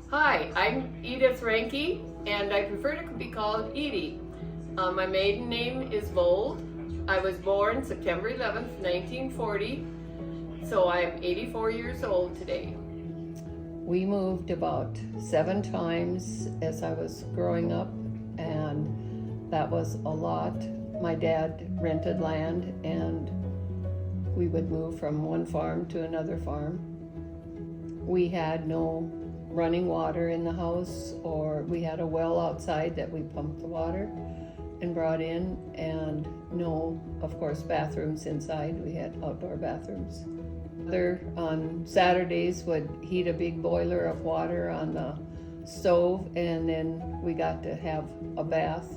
Hi, I'm Edie Reinke, and I prefer to be called Edie. My maiden name is Vold. I was born September 11th, 1940, so I'm 84 years old today. We moved about 7 times as I was growing up, and that was a lot. My dad rented land, and we would move from one farm to another farm. We had no running water in the house, or we had a well outside that we pumped the water and brought in, and no, of course, bathrooms inside. We had outdoor bathrooms. Mother on Saturdays would heat a big boiler of water on the stove, and then we got to have a bath.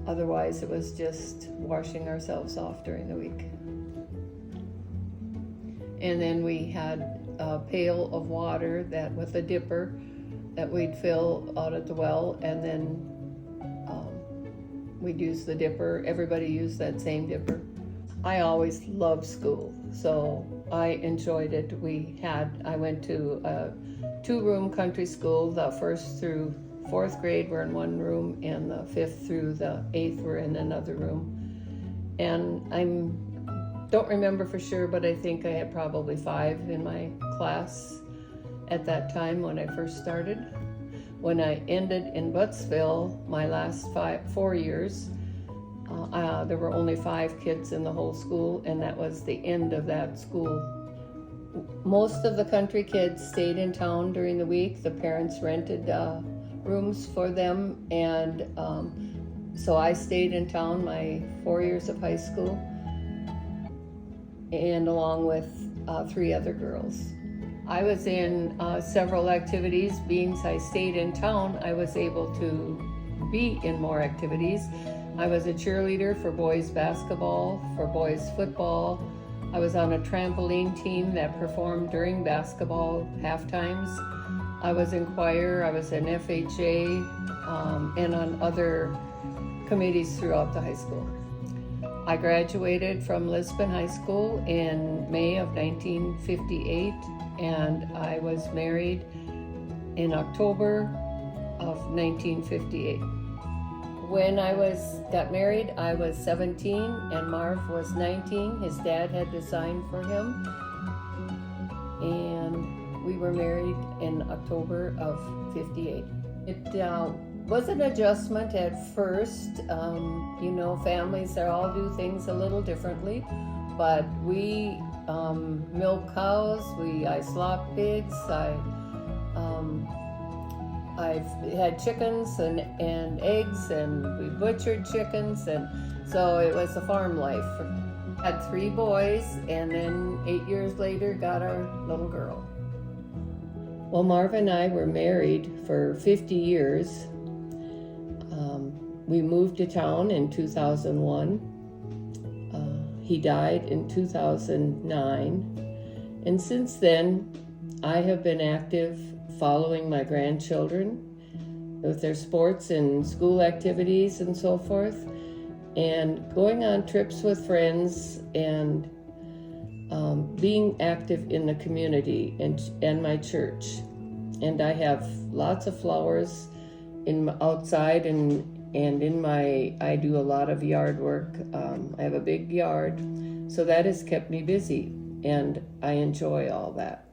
Otherwise, it was just washing ourselves off during the week. And then we had a pail of water that with a dipper that we'd fill out at the well, and then we'd use the dipper. Everybody used that same dipper. I always loved school, so I enjoyed it. I went to a 2-room country school. The 1st through 4th grade were in one room, and the 5th through the 8th were in another room. And don't remember for sure, but I think I had probably 5 in my class at that time when I first started. When I ended in Buttsville, my last 4 years, there were only 5 kids in the whole school, and that was the end of that school. Most of the country kids stayed in town during the week. The parents rented rooms for them, and so I stayed in town my 4 years of high school, and along with 3 other girls. I was in several activities. Being I stayed in town, I was able to be in more activities. I was a cheerleader for boys basketball, for boys football. I was on a trampoline team that performed during basketball half times. I was in choir, I was in FHA, and on other committees throughout the high school. I graduated from Lisbon High School in May of 1958, and I was married in October of 1958. When I got married, I was 17 and Marv was 19. His dad had designed for him, and we were married in October of 58. It was an adjustment at first. Families all do things a little differently, but we milk cows, I slop pigs, I've had chickens and eggs, and we butchered chickens, and so it was a farm life. Had 3 boys, and then 8 years later got our little girl. Well, Marv and I were married for 50 years. We moved to town in 2001. He died in 2009. And since then, I have been active following my grandchildren with their sports and school activities and so forth, and going on trips with friends, and being active in the community and my church. And I have lots of flowers outside, and I do a lot of yard work. I have a big yard, so that has kept me busy, and I enjoy all that.